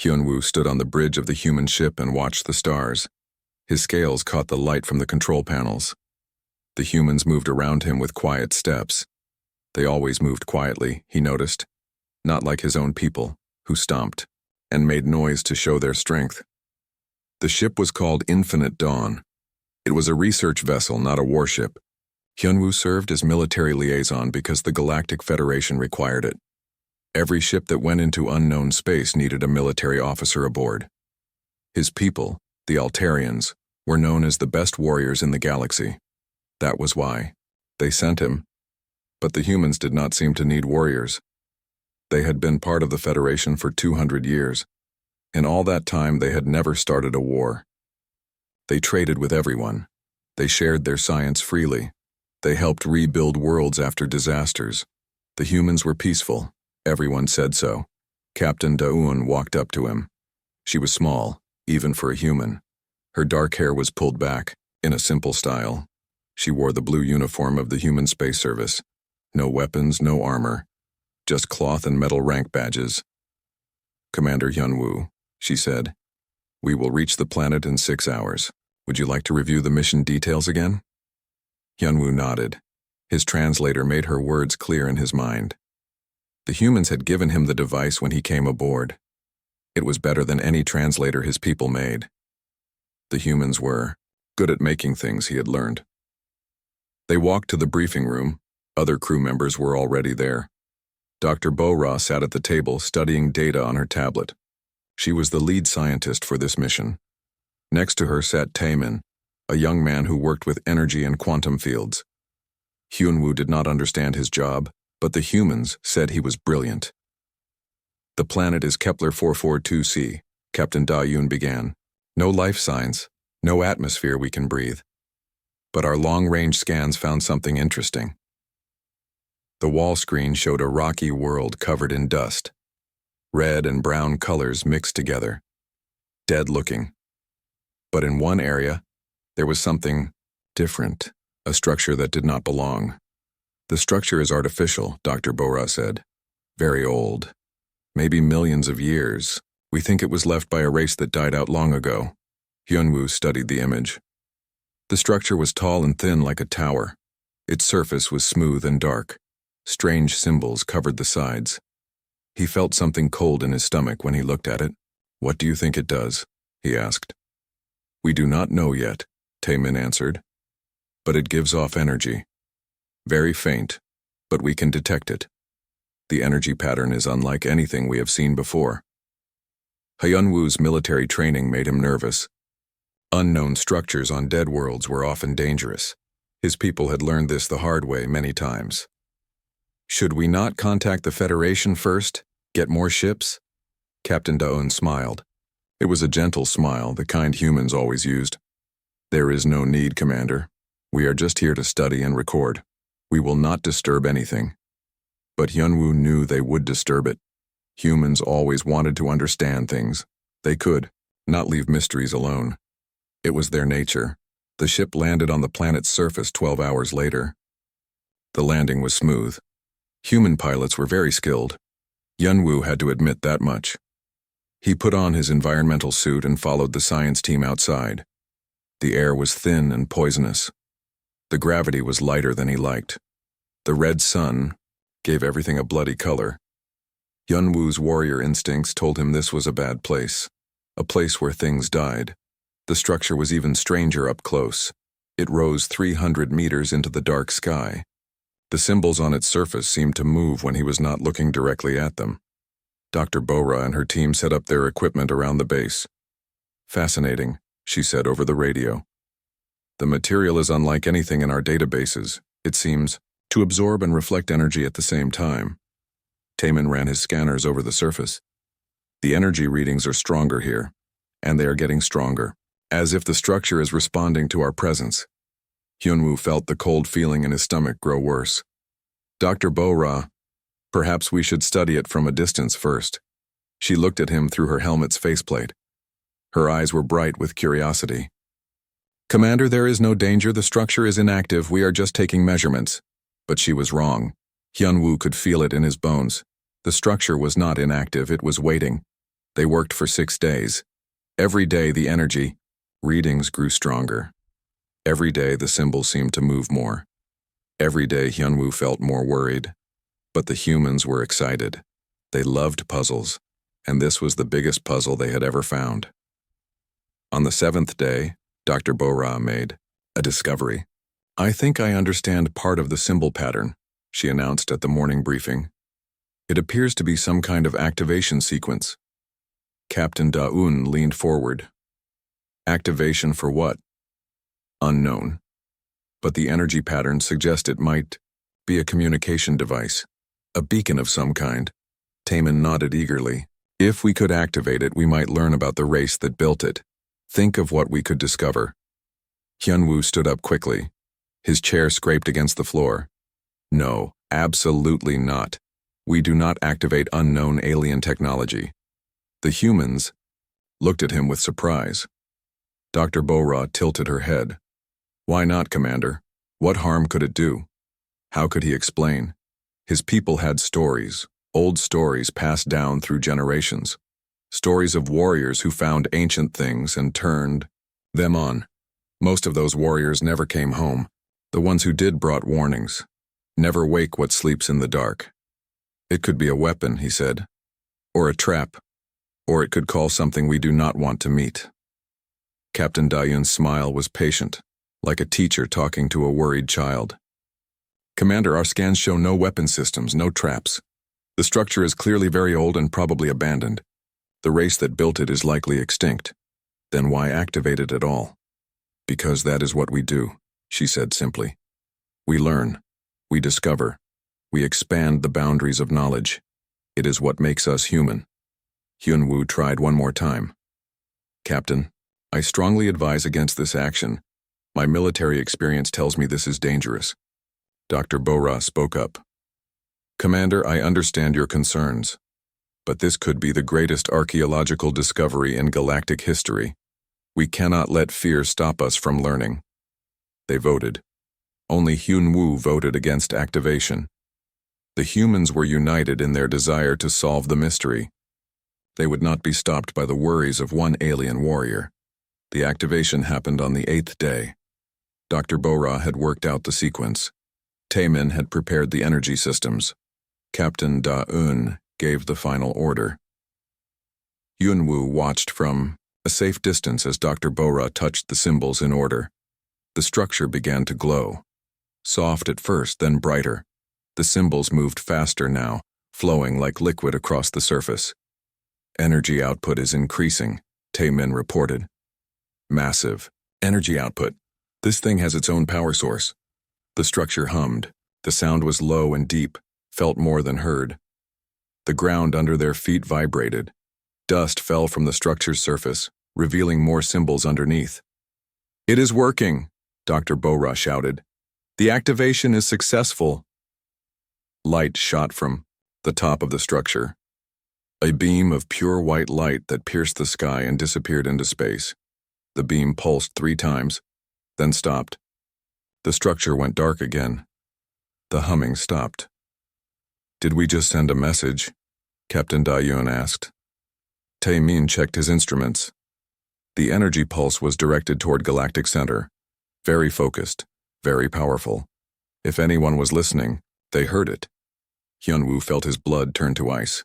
Hyunwoo stood on the bridge of the human ship and watched the stars. His scales caught the light from the control panels. The humans moved around him with quiet steps. They always moved quietly, he noticed, not like his own people, who stomped and made noise to show their strength. The ship was called Infinite Dawn. It was a research vessel, not a warship. Hyunwoo served as military liaison because the Galactic Federation required it. Every ship that went into unknown space needed a military officer aboard. His people, the Altarians, were known as the best warriors in the galaxy. That was why they sent him. But the humans did not seem to need warriors. They had been part of the Federation for 200 years. In all that time, they had never started a war. They traded with everyone. They shared their science freely. They helped rebuild worlds after disasters. The humans were peaceful. Everyone said so. Captain Daun walked up to him. She was small, even for a human. Her dark hair was pulled back, in a simple style. She wore the blue uniform of the Human Space Service. No weapons, no armor. Just cloth and metal rank badges. "Commander Hyunwoo," she said. "We will reach the planet in 6 hours. Would you like to review the mission details again?" Hyunwoo nodded. His translator made her words clear in his mind. The humans had given him the device when he came aboard. It was better than any translator his people made. The humans were good at making things, he had learned. They walked to the briefing room. Other crew members were already there. Dr. Bo-Ra sat at the table studying data on her tablet. She was the lead scientist for this mission. Next to her sat Taemin, a young man who worked with energy and quantum fields. Hyunwoo did not understand his job, but the humans said he was brilliant. "The planet is Kepler 442c, Captain Da-Yoon began. No life signs, no atmosphere we can breathe. But our long-range scans found something interesting." The wall screen showed a rocky world covered in dust. Red and brown colors mixed together. Dead-looking. But in one area, there was something different, a structure that did not belong. "The structure is artificial," Dr. Bo-Ra said. "Very old. Maybe millions of years. We think it was left by a race that died out long ago." Hyunwoo studied the image. The structure was tall and thin like a tower. Its surface was smooth and dark. Strange symbols covered the sides. He felt something cold in his stomach when he looked at it. "What do you think it does?" he asked. "We do not know yet," Taemin answered. "But it gives off energy. Very faint, but we can detect it. The energy pattern is unlike anything we have seen before." Hyunwoo's military training made him nervous. Unknown structures on dead worlds were often dangerous. His people had learned this the hard way many times. "Should we not contact the Federation first? Get more ships?" Captain Daun smiled. It was a gentle smile, the kind humans always used. "There is no need, Commander. We are just here to study and record. We will not disturb anything." But Hyunwoo knew they would disturb it. Humans always wanted to understand things. They could, not leave mysteries alone. It was their nature. The ship landed on the planet's surface 12 hours later. The landing was smooth. Human pilots were very skilled. Hyunwoo had to admit that much. He put on his environmental suit and followed the science team outside. The air was thin and poisonous. The gravity was lighter than he liked. The red sun gave everything a bloody color. Hyunwoo's warrior instincts told him this was a bad place, a place where things died. The structure was even stranger up close. It rose 300 meters into the dark sky. The symbols on its surface seemed to move when he was not looking directly at them. Dr. Bo-Ra and her team set up their equipment around the base. "Fascinating," she said over the radio. "The material is unlike anything in our databases, it seems, to absorb and reflect energy at the same time." Taemin ran his scanners over the surface. "The energy readings are stronger here, and they are getting stronger, as if the structure is responding to our presence." Hyunwoo felt the cold feeling in his stomach grow worse. "Dr. Bo-Ra, perhaps we should study it from a distance first." She looked at him through her helmet's faceplate. Her eyes were bright with curiosity. "Commander, there is no danger. The structure is inactive. We are just taking measurements." But she was wrong. Hyunwoo could feel it in his bones. The structure was not inactive. It was waiting. They worked for 6 days. Every day the energy readings grew stronger. Every day the symbols seemed to move more. Every day Hyunwoo felt more worried. But the humans were excited. They loved puzzles, and this was the biggest puzzle they had ever found. On the 7th day, Dr. Bora made a discovery. "I think I understand part of the symbol pattern," she announced at the morning briefing. "It appears to be some kind of activation sequence." Captain Da-un leaned forward. "Activation for what?" "Unknown. But the energy pattern suggests it might be a communication device, a beacon of some kind." Taemin nodded eagerly. "If we could activate it, we might learn about the race that built it. Think of what we could discover." Hyunwoo stood up quickly. His chair scraped against the floor. "No, absolutely not. We do not activate unknown alien technology." The humans looked at him with surprise. Dr. Bora tilted her head. "Why not, Commander? What harm could it do?" How could he explain? His people had stories, old stories passed down through generations. Stories of warriors who found ancient things and turned them on. Most of those warriors never came home. The ones who did brought warnings. "Never wake what sleeps in the dark." "It could be a weapon," he said. "Or a trap. Or it could call something we do not want to meet." Captain Da-un's smile was patient, like a teacher talking to a worried child. "Commander, our scans show no weapon systems, no traps. The structure is clearly very old and probably abandoned. The race that built it is likely extinct. Then why activate it at all?" "Because that is what we do," she said simply. "We learn. We discover. We expand the boundaries of knowledge. It is what makes us human." Hyunwoo tried one more time. "Captain, I strongly advise against this action. My military experience tells me this is dangerous." Dr. Bora spoke up. "Commander, I understand your concerns. But this could be the greatest archaeological discovery in galactic history. We cannot let fear stop us from learning." They voted. Only Hyunwoo voted against activation. The humans were united in their desire to solve the mystery. They would not be stopped by the worries of one alien warrior. The activation happened on the 8th day. Dr. Bora had worked out the sequence. Taemin had prepared the energy systems. Captain Da-un gave the final order. Hyunwoo watched from a safe distance as Dr. Bora touched the symbols in order. The structure began to glow. Soft at first, then brighter. The symbols moved faster now, flowing like liquid across the surface. "Energy output is increasing," Taemin reported. "Massive energy output. This thing has its own power source." The structure hummed. The sound was low and deep, felt more than heard. The ground under their feet vibrated. Dust fell from the structure's surface, revealing more symbols underneath. "It is working," Dr. Bora shouted. "The activation is successful." Light shot from the top of the structure. A beam of pure white light that pierced the sky and disappeared into space. The beam pulsed 3 times, then stopped. The structure went dark again. The humming stopped. "Did we just send a message?" Captain Da-un asked. Taemin checked his instruments. The energy pulse was directed toward Galactic Center. Very focused, very powerful. If anyone was listening, they heard it. Hyunwoo felt his blood turn to ice.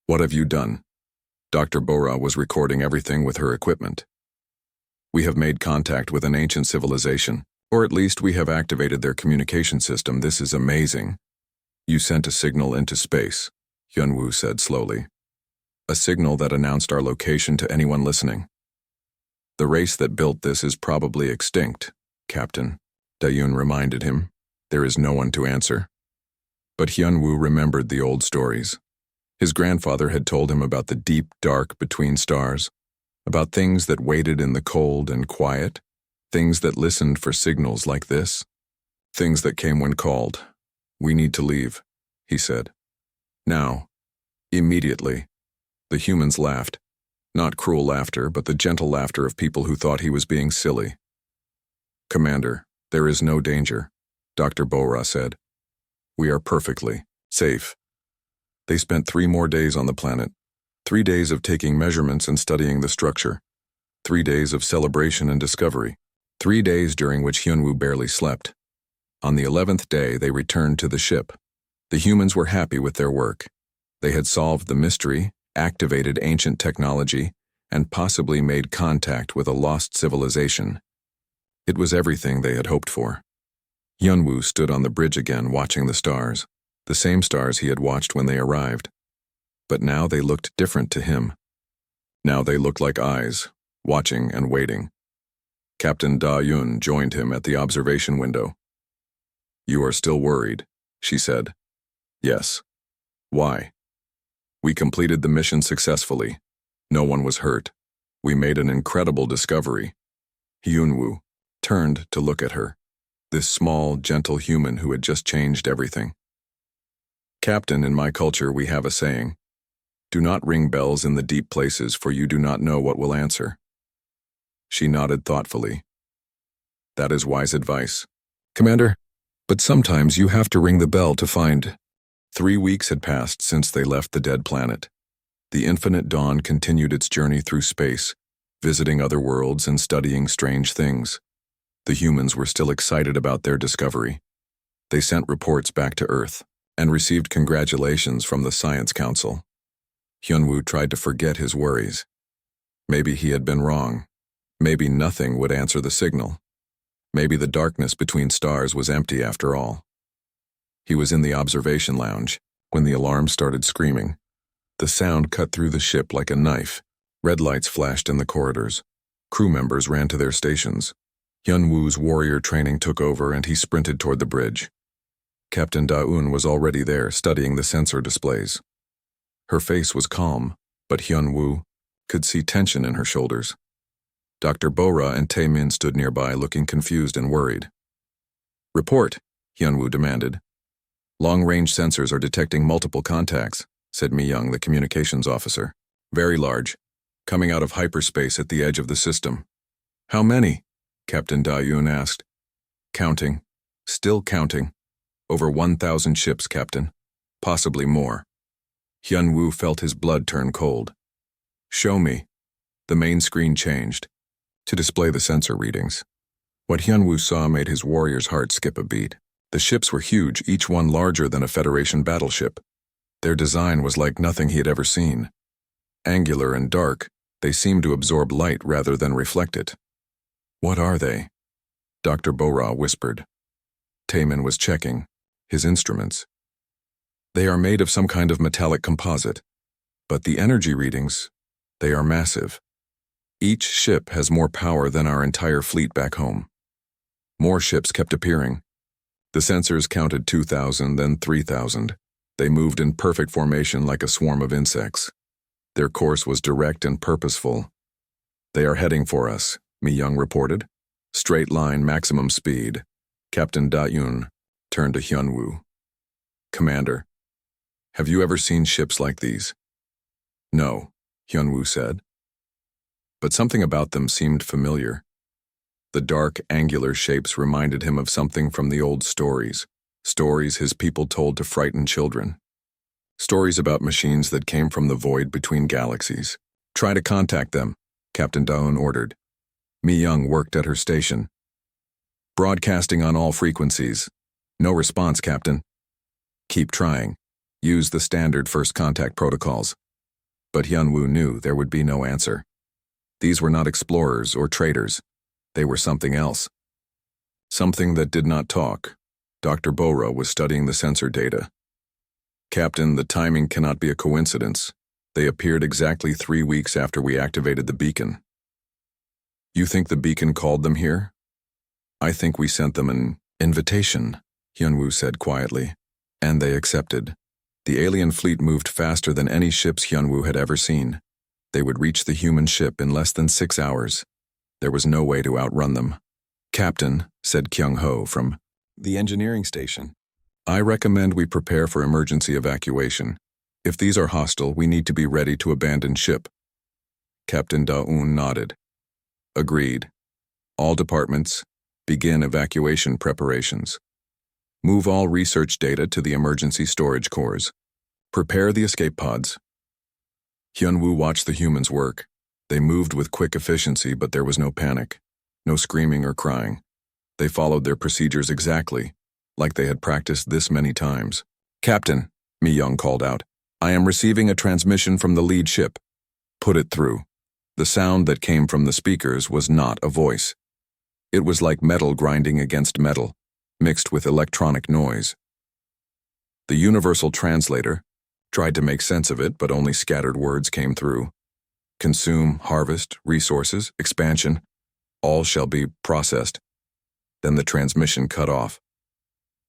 "What have you done?" Dr. Bora was recording everything with her equipment. "We have made contact with an ancient civilization, or at least we have activated their communication system. This is amazing." "You sent a signal into space," Hyunwoo said slowly. "A signal that announced our location to anyone listening." "The race that built this is probably extinct, Captain," Da-un reminded him. "There is no one to answer." But Hyunwoo remembered the old stories. His grandfather had told him about the deep dark between stars, about things that waited in the cold and quiet, things that listened for signals like this, things that came when called. "We need to leave," he said. "Now, immediately." The humans laughed. Not cruel laughter, but the gentle laughter of people who thought he was being silly. "Commander, there is no danger," Dr. Bora said. "We are perfectly safe." They spent 3 more days on the planet. 3 days of taking measurements and studying the structure. 3 days of celebration and discovery. 3 days during which Hyunwoo barely slept. On the 11th day, they returned to the ship. The humans were happy with their work. They had solved the mystery, activated ancient technology, and possibly made contact with a lost civilization. It was everything they had hoped for. Hyunwoo stood on the bridge again, watching the stars, the same stars he had watched when they arrived. But now they looked different to him. Now they looked like eyes, watching and waiting. Captain Da-Yun joined him at the observation window. "You are still worried," she said. "Yes." "Why?" "We completed the mission successfully. No one was hurt. We made an incredible discovery." Hyunwoo turned to look at her, this small, gentle human who had just changed everything. "Captain, in my culture we have a saying, 'Do not ring bells in the deep places, for you do not know what will answer.'" She nodded thoughtfully. "That is wise advice, Commander, but sometimes you have to ring the bell to find." 3 weeks had passed since they left the dead planet. The Infinite Dawn continued its journey through space, visiting other worlds and studying strange things. The humans were still excited about their discovery. They sent reports back to Earth and received congratulations from the Science Council. Hyunwoo tried to forget his worries. Maybe he had been wrong. Maybe nothing would answer the signal. Maybe the darkness between stars was empty after all. He was in the observation lounge when the alarm started screaming. The sound cut through the ship like a knife. Red lights flashed in the corridors. Crew members ran to their stations. Hyunwoo's warrior training took over and he sprinted toward the bridge. Captain Da-Eun was already there, studying the sensor displays. Her face was calm, but Hyunwoo could see tension in her shoulders. Dr. Bora and Taemin stood nearby, looking confused and worried. "Report," Hyunwoo demanded. "Long-range sensors are detecting multiple contacts," said Mi-young, the communications officer. "Very large, coming out of hyperspace at the edge of the system." "How many?" Captain Da-Eun asked. "Counting. Still counting. Over 1,000 ships, Captain. Possibly more." Hyunwoo felt his blood turn cold. "Show me." The main screen changed to display the sensor readings. What Hyunwoo saw made his warrior's heart skip a beat. The ships were huge, each one larger than a Federation battleship. Their design was like nothing he had ever seen. Angular and dark, they seemed to absorb light rather than reflect it. "What are they?" Dr. Bora whispered. Taemin was checking his instruments. "They are made of some kind of metallic composite, but the energy readings, they are massive. Each ship has more power than our entire fleet back home." More ships kept appearing. The sensors counted 2,000, then 3,000. They moved in perfect formation like a swarm of insects. Their course was direct and purposeful. "They are heading for us," Mi-young reported. "Straight line, maximum speed." Captain Da-Yun turned to Hyunwoo. "Commander, have you ever seen ships like these?" "No," Hyunwoo said. But something about them seemed familiar. The dark, angular shapes reminded him of something from the old stories, stories his people told to frighten children. Stories about machines that came from the void between galaxies. "Try to contact them," Captain Da-Eun ordered. Mi-young worked at her station. "Broadcasting on all frequencies. No response, Captain." "Keep trying. Use the standard first contact protocols." But Hyunwoo knew there would be no answer. These were not explorers or traders. They were something else. Something that did not talk. Dr. Bora was studying the sensor data. "Captain, the timing cannot be a coincidence. They appeared exactly 3 weeks after we activated the beacon." "You think the beacon called them here?" "I think we sent them an invitation," Hyunwoo said quietly, and they accepted. The alien fleet moved faster than any ships Hyunwoo had ever seen. They would reach the human ship in less than 6 hours. There was no way to outrun them. "Captain," said Kyung-ho from the engineering station, "I recommend we prepare for emergency evacuation. If these are hostile, we need to be ready to abandon ship." Captain Da-Eun nodded. "Agreed. All departments, begin evacuation preparations. Move all research data to the emergency storage cores. Prepare the escape pods." Hyunwoo watched the humans work. They moved with quick efficiency, but there was no panic, no screaming or crying. They followed their procedures exactly, like they had practiced this many times. "Captain," Mi-young called out, "I am receiving a transmission from the lead ship." "Put it through." The sound that came from the speakers was not a voice. It was like metal grinding against metal, mixed with electronic noise. The universal translator tried to make sense of it, but only scattered words came through. Consume, harvest, resources, expansion, all shall be processed. Then the transmission cut off.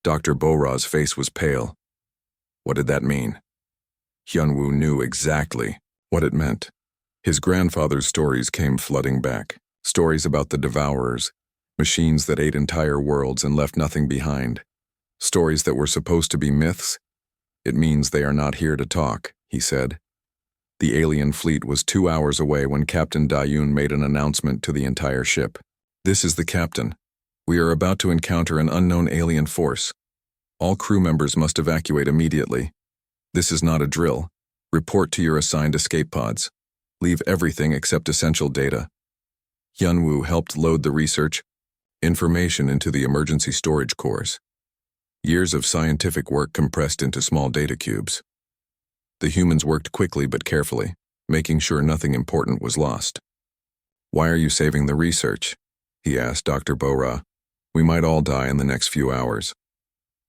Dr. Bora's face was pale. What did that mean? Hyunwoo knew exactly what it meant. His grandfather's stories came flooding back. Stories about the Devourers, machines that ate entire worlds and left nothing behind. Stories that were supposed to be myths. "It means they are not here to talk," he said. The alien fleet was 2 hours away when Captain Da-yoon made an announcement to the entire ship. "This is the captain. We are about to encounter an unknown alien force. All crew members must evacuate immediately. This is not a drill. Report to your assigned escape pods. Leave everything except essential data." Hyunwoo helped load the research information into the emergency storage cores. Years of scientific work compressed into small data cubes. The humans worked quickly but carefully, making sure nothing important was lost. "Why are you saving the research?" he asked Dr. Bora. "We might all die in the next few hours."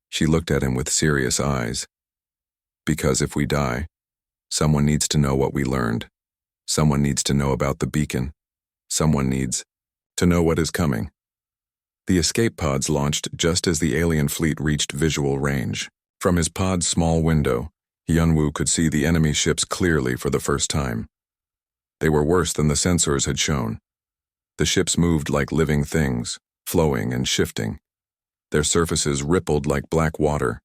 She looked at him with serious eyes. "Because if we die, someone needs to know what we learned. Someone needs to know about the beacon. Someone needs to know what is coming." The escape pods launched just as the alien fleet reached visual range. From his pod's small window, Hyunwoo could see the enemy ships clearly for the first time. They were worse than the sensors had shown. The ships moved like living things, flowing and shifting. Their surfaces rippled like black water.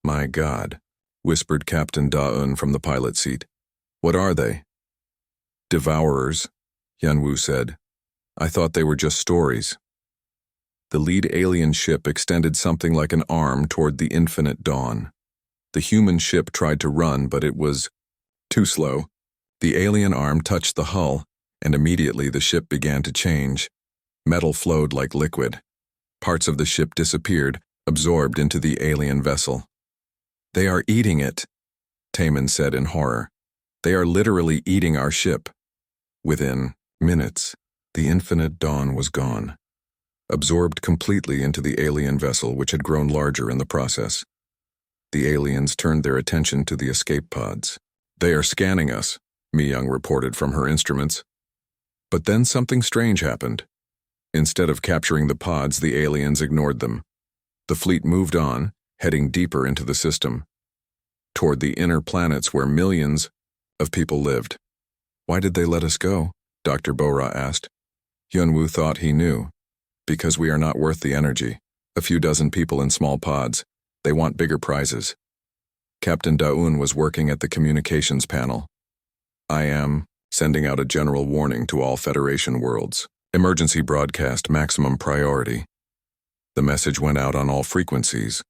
"My God," whispered Captain Da-eun from the pilot seat. "What are they?" "Devourers," Hyunwoo said. "I thought they were just stories." The lead alien ship extended something like an arm toward the infinite dawn. The human ship tried to run, but it was too slow. The alien arm touched the hull, and immediately the ship began to change. Metal flowed like liquid. Parts of the ship disappeared, absorbed into the alien vessel. "They are eating it," Taemin said in horror. "They are literally eating our ship." Within minutes, the infinite dawn was gone, absorbed completely into the alien vessel, which had grown larger in the process. The aliens turned their attention to the escape pods. "They are scanning us," Mi-young reported from her instruments. But then something strange happened. Instead of capturing the pods, the aliens ignored them. The fleet moved on, heading deeper into the system, toward the inner planets where millions of people lived. "Why did they let us go?" Dr. Bora asked. Hyunwoo thought he knew. "Because we are not worth the energy. A few dozen people in small pods. They want bigger prizes." Captain Da-eun was working at the communications panel. "I am sending out a general warning to all Federation worlds. Emergency broadcast maximum priority." The message went out on all frequencies,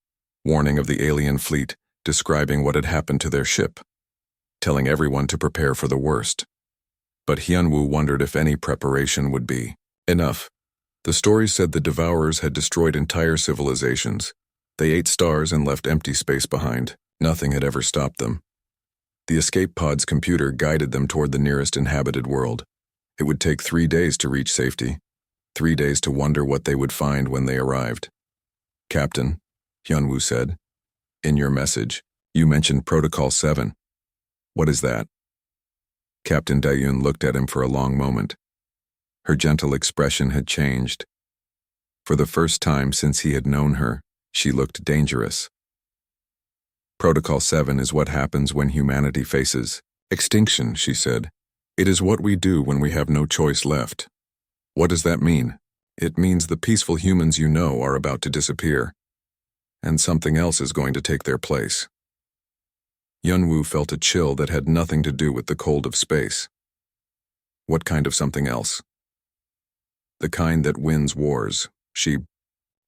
warning of the alien fleet, describing what had happened to their ship, telling everyone to prepare for the worst. But Hyunwoo wondered if any preparation would be enough. The story said the Devourers had destroyed entire civilizations. They ate stars and left empty space behind. Nothing had ever stopped them. The escape pod's computer guided them toward the nearest inhabited world. It would take 3 days to reach safety, 3 days to wonder what they would find when they arrived. "Captain," Hyunwoo said, "in your message, you mentioned Protocol 7. What is that?" Captain Da-yoon looked at him for a long moment. Her gentle expression had changed. For the first time since he had known her, she looked dangerous. "Protocol 7 is what happens when humanity faces extinction," she said. "It is what we do when we have no choice left." "What does that mean?" "It means the peaceful humans you know are about to disappear, and something else is going to take their place." Hyunwoo felt a chill that had nothing to do with the cold of space. "What kind of something else?" "The kind that wins wars," she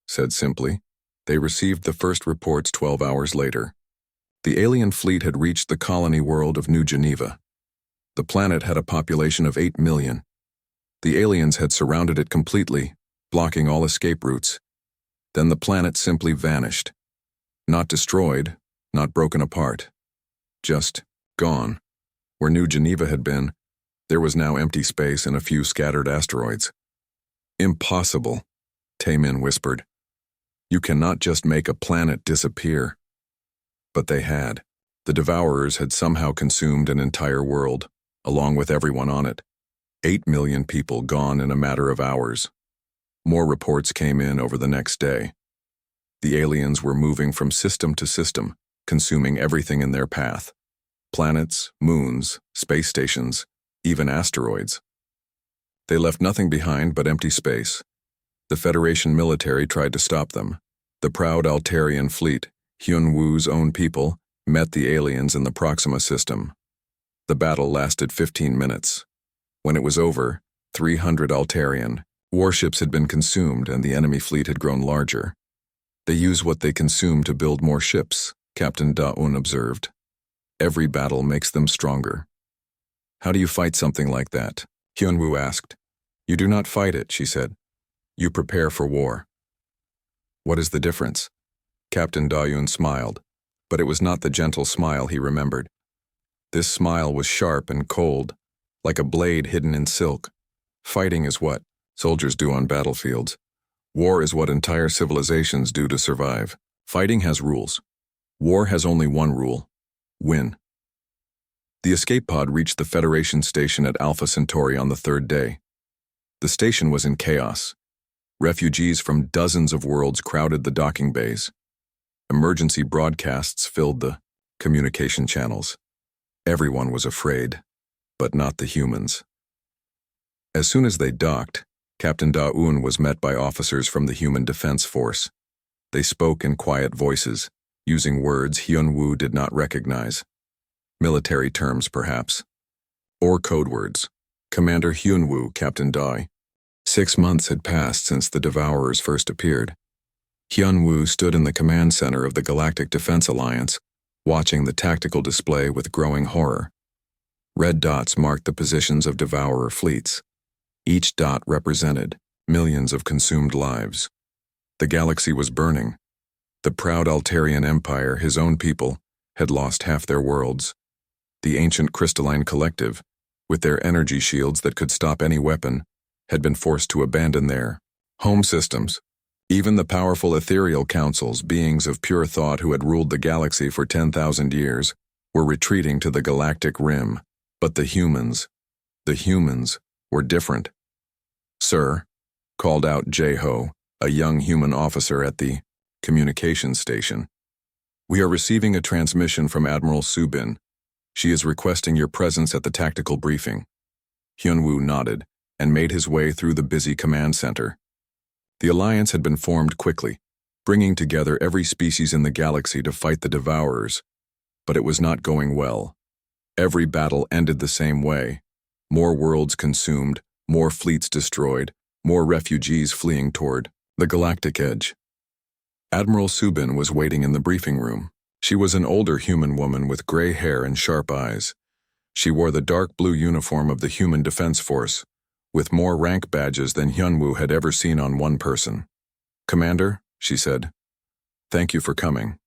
said simply. They received the first reports 12 hours later. The alien fleet had reached the colony world of New Geneva. The planet had a population of 8 million. The aliens had surrounded it completely, blocking all escape routes. Then the planet simply vanished. Not destroyed, not broken apart. Just gone. Where New Geneva had been, there was now empty space and a few scattered asteroids. Impossible, Taemin whispered. You cannot just make a planet disappear. But they had. The Devourers had somehow consumed an entire world, along with everyone on it. 8 million people gone in a matter of hours. More reports came in over the next day. The aliens were moving from system to system, consuming everything in their path. Planets, moons, space stations, even asteroids. They left nothing behind but empty space. The Federation military tried to stop them. The proud Altarian fleet, Hyun-Woo's own people, met the aliens in the Proxima system. The battle lasted 15 minutes. When it was over, 300 Altarian warships had been consumed and the enemy fleet had grown larger. They use what they consume to build more ships, Captain Da-un observed. Every battle makes them stronger. How do you fight something like that? Hyun-Woo asked. You do not fight it, she said. You prepare for war. What is the difference? Captain Da-un smiled, but it was not the gentle smile he remembered. This smile was sharp and cold, like a blade hidden in silk. Fighting is what soldiers do on battlefields. War is what entire civilizations do to survive. Fighting has rules. War has only one rule: win. The escape pod reached the Federation station at Alpha Centauri on the third day. The station was in chaos. Refugees from dozens of worlds crowded the docking bays. Emergency broadcasts filled the communication channels. Everyone was afraid, but not the humans. As soon as they docked, Captain Da-un was met by officers from the Human Defense Force. They spoke in quiet voices, using words Hyun-Woo did not recognize. Military terms, perhaps. Or code words. Commander Hyun-Woo, Captain Dai. 6 months had passed since the Devourers first appeared. Hyun-Woo stood in the command center of the Galactic Defense Alliance, watching the tactical display with growing horror. Red dots marked the positions of Devourer fleets. Each dot represented millions of consumed lives. The galaxy was burning. The proud Altarian Empire, his own people, had lost half their worlds. The ancient crystalline collective, with their energy shields that could stop any weapon, had been forced to abandon their home systems. Even the powerful ethereal councils, beings of pure thought who had ruled the galaxy for 10,000 years, were retreating to the galactic rim. But the humans were different. Sir, called out Jae-ho, a young human officer at the communications station. We are receiving a transmission from Admiral Subin. She is requesting your presence at the tactical briefing. Hyun-Woo nodded and made his way through the busy command center. The alliance had been formed quickly, bringing together every species in the galaxy to fight the Devourers. But it was not going well. Every battle ended the same way. More worlds consumed, more fleets destroyed, more refugees fleeing toward the galactic edge. Admiral Subin was waiting in the briefing room. She was an older human woman with gray hair and sharp eyes. She wore the dark blue uniform of the Human Defense Force, with more rank badges than Hyun-Woo had ever seen on one person. Commander, she said, thank you for coming.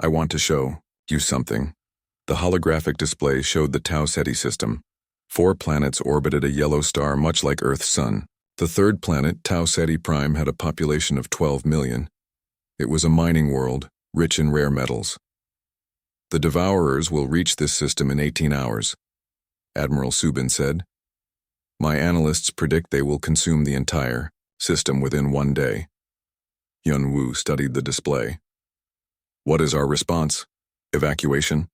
I want to show you something. The holographic display showed the Tau Ceti system. 4 planets orbited a yellow star much like Earth's sun. The third planet, Tau Ceti Prime, had a population of 12 million. It was a mining world, rich in rare metals. The Devourers will reach this system in 18 hours, Admiral Subin said. My analysts predict they will consume the entire system within 1 day. Hyun-Woo studied the display. What is our response? Evacuation?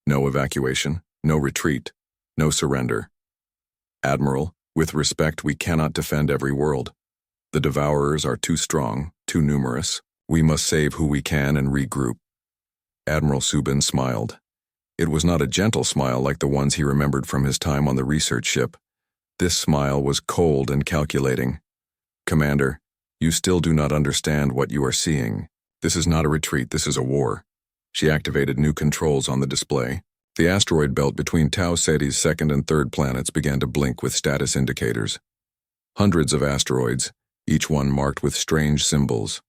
No evacuation, no retreat, no surrender. Admiral, with respect, we cannot defend every world. The Devourers are too strong, too numerous. We must save who we can and regroup. Admiral Subin smiled. It was not a gentle smile like the ones he remembered from his time on the research ship. This smile was cold and calculating. Commander, you still do not understand what you are seeing. This is not a retreat, this is a war. She activated new controls on the display. The asteroid belt between Tau Ceti's second and third planets began to blink with status indicators. Hundreds of asteroids, each one marked with strange symbols.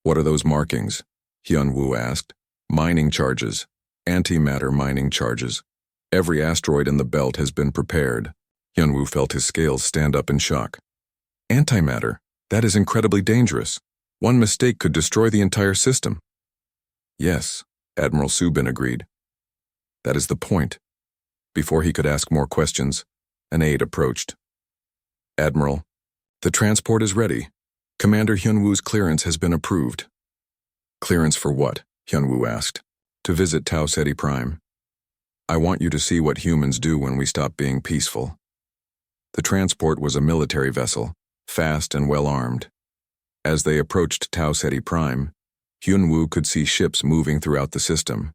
"What are those markings?" Hyun-woo asked. "Mining charges. Antimatter mining charges. Every asteroid in the belt has been prepared." Hyun-woo felt his scales stand up in shock. "Antimatter? That is incredibly dangerous. One mistake could destroy the entire system." "Yes," Admiral Subin agreed. "That is the point." Before he could ask more questions, an aide approached. "Admiral, the transport is ready. Commander Hyun-woo's clearance has been approved." "Clearance for what?" Hyun-woo asked. "To visit Tau Ceti Prime. I want you to see what humans do when we stop being peaceful." The transport was a military vessel, fast and well-armed. As they approached Tau Ceti Prime, Hyun-woo could see ships moving throughout the system.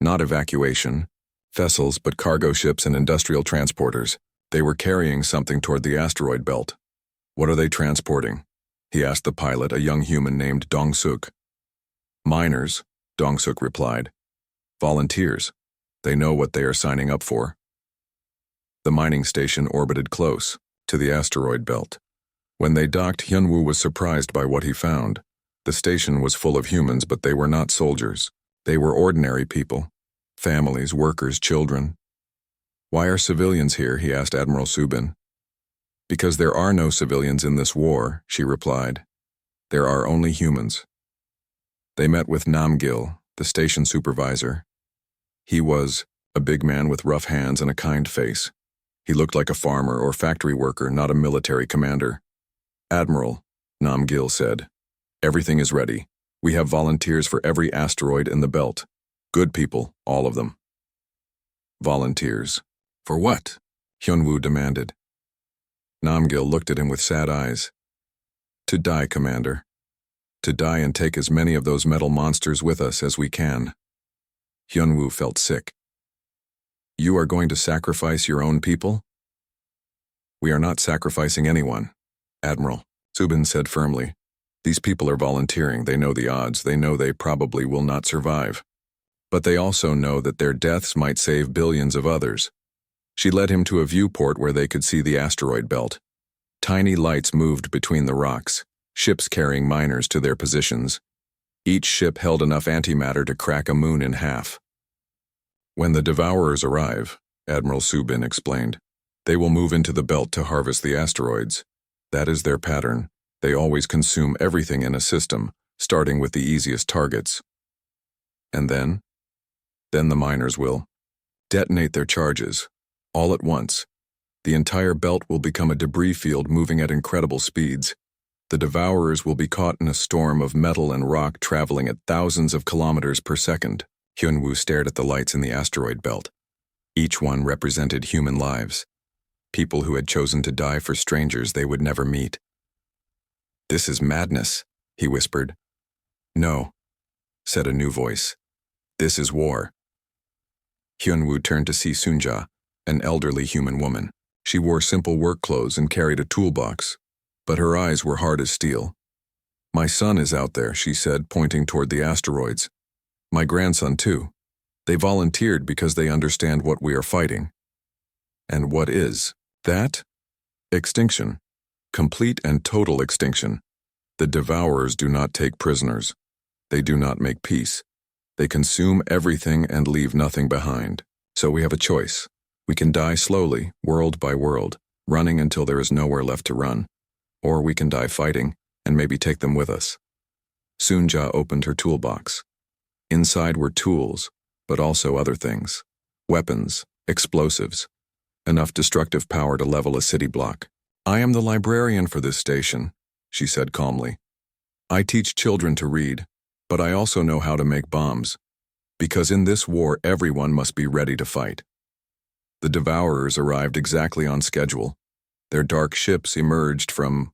Not evacuation vessels, but cargo ships and industrial transporters. They were carrying something toward the asteroid belt. "What are they transporting?" he asked the pilot, a young human named Dong-suk. "Miners," Dong-suk replied. "Volunteers. They know what they are signing up for." The mining station orbited close to the asteroid belt. When they docked, Hyun-woo was surprised by what he found. The station was full of humans, but they were not soldiers. They were ordinary people. Families, workers, children. "Why are civilians here?" he asked Admiral Subin. "Because there are no civilians in this war," she replied. "There are only humans." They met with Namgil, the station supervisor. He was a big man with rough hands and a kind face. He looked like a farmer or factory worker, not a military commander. "Admiral," Namgil said, "everything is ready. We have volunteers for every asteroid in the belt. Good people, all of them." "Volunteers? For what?" Hyun-woo demanded. Namgil looked at him with sad eyes. "To die, Commander. To die and take as many of those metal monsters with us as we can." Hyun-woo felt sick. "You are going to sacrifice your own people?" "We are not sacrificing anyone," Admiral Subin said firmly. "These people are volunteering. They know the odds. They know they probably will not survive. But they also know that their deaths might save billions of others." She led him to a viewport where they could see the asteroid belt. Tiny lights moved between the rocks, ships carrying miners to their positions. Each ship held enough antimatter to crack a moon in half. "When the Devourers arrive," Admiral Subin explained, "they will move into the belt to harvest the asteroids. That is their pattern. They always consume everything in a system, starting with the easiest targets. And then? Then the miners will detonate their charges, all at once. The entire belt will become a debris field moving at incredible speeds. The Devourers will be caught in a storm of metal and rock traveling at thousands of kilometers per second." Hyun-woo stared at the lights in the asteroid belt. Each one represented human lives. People who had chosen to die for strangers they would never meet. "This is madness," he whispered. "No," said a new voice. "This is war." Hyun-woo turned to see Sunja, an elderly human woman. She wore simple work clothes and carried a toolbox, but her eyes were hard as steel. "My son is out there," she said, pointing toward the asteroids. "My grandson, too. They volunteered because they understand what we are fighting." "And what is that?" "Extinction. Complete and total extinction. The Devourers do not take prisoners. They do not make peace. They consume everything and leave nothing behind. So we have a choice. We can die slowly, world by world, running until there is nowhere left to run. Or we can die fighting, and maybe take them with us." Sunja opened her toolbox. Inside were tools, but also other things. Weapons, explosives, enough destructive power to level a city block. "I am the librarian for this station," she said calmly. "I teach children to read, but I also know how to make bombs. Because in this war, everyone must be ready to fight." The Devourers arrived exactly on schedule. Their dark ships emerged from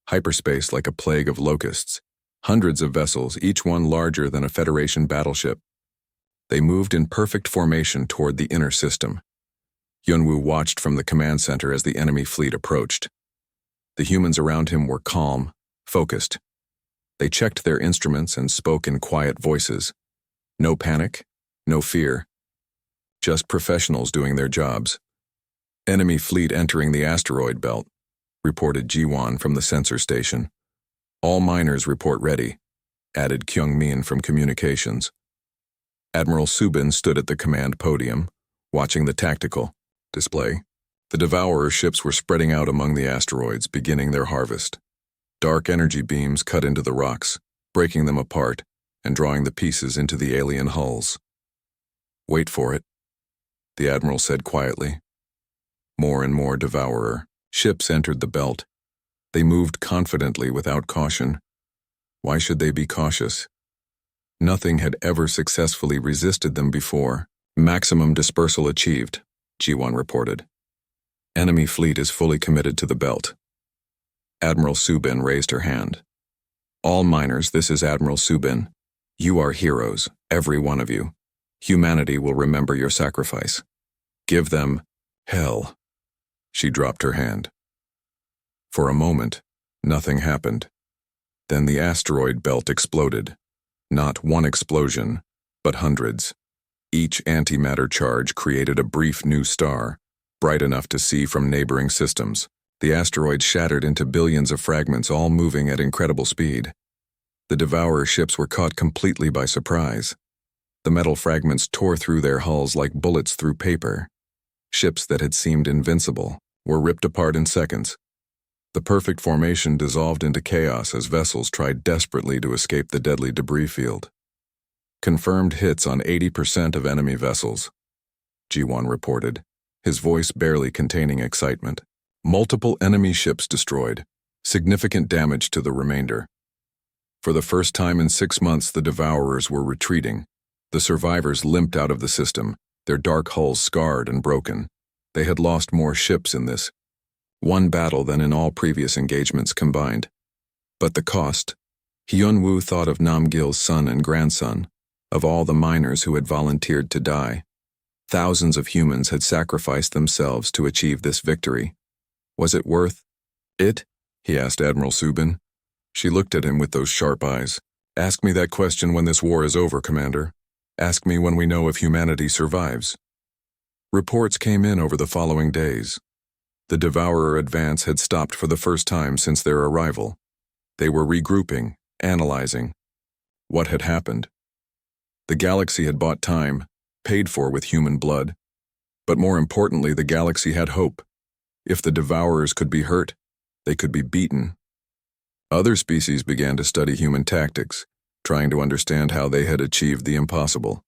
hyperspace like a plague of locusts. Hundreds of vessels, each one larger than a Federation battleship. They moved in perfect formation toward the inner system. Hyun-woo watched from the command center as the enemy fleet approached. The humans around him were calm, focused. They checked their instruments and spoke in quiet voices. No panic, no fear, Just professionals doing their jobs. Enemy fleet entering the asteroid belt, reported Jiwon from the sensor station. All miners report ready, added Kyung-min from communications. Admiral Subin stood at the command podium, watching the tactical display. The Devourer ships were spreading out among the asteroids, beginning their harvest. Dark energy beams cut into the rocks, breaking them apart and drawing the pieces into the alien hulls. "Wait for it," the Admiral said quietly. More and more Devourer ships entered the belt. They moved confidently without caution. Why should they be cautious? Nothing had ever successfully resisted them before. "Maximum dispersal achieved," Jiwon reported. "Enemy fleet is fully committed to the belt." Admiral Subin raised her hand. "All miners, this is Admiral Subin. You are heroes, every one of you. Humanity will remember your sacrifice. Give them hell." She dropped her hand. For a moment, nothing happened. Then the asteroid belt exploded. Not one explosion, but hundreds. Each antimatter charge created a brief new star, bright enough to see from neighboring systems. The asteroid shattered into billions of fragments, all moving at incredible speed. The Devourer ships were caught completely by surprise. The metal fragments tore through their hulls like bullets through paper. Ships that had seemed invincible were ripped apart in seconds. The perfect formation dissolved into chaos as vessels tried desperately to escape the deadly debris field. "Confirmed hits on 80% of enemy vessels," Jiwon reported, his voice barely containing excitement. "Multiple enemy ships destroyed, significant damage to the remainder." For the first time in 6 months, the Devourers were retreating. The survivors limped out of the system, their dark hulls scarred and broken. They had lost more ships in this one battle than in all previous engagements combined. But the cost? Hyun-woo thought of Nam-gil's son and grandson, of all the miners who had volunteered to die. Thousands of humans had sacrificed themselves to achieve this victory. Was it worth it? He asked Admiral Subin. She looked at him with those sharp eyes. "Ask me that question when this war is over, Commander. Ask me when we know if humanity survives." Reports came in over the following days. The Devourer advance had stopped for the first time since their arrival. They were regrouping, analyzing. What had happened? The galaxy had bought time, paid for with human blood. But more importantly, the galaxy had hope. If the Devourers could be hurt, they could be beaten. Other species began to study human tactics, trying to understand how they had achieved the impossible.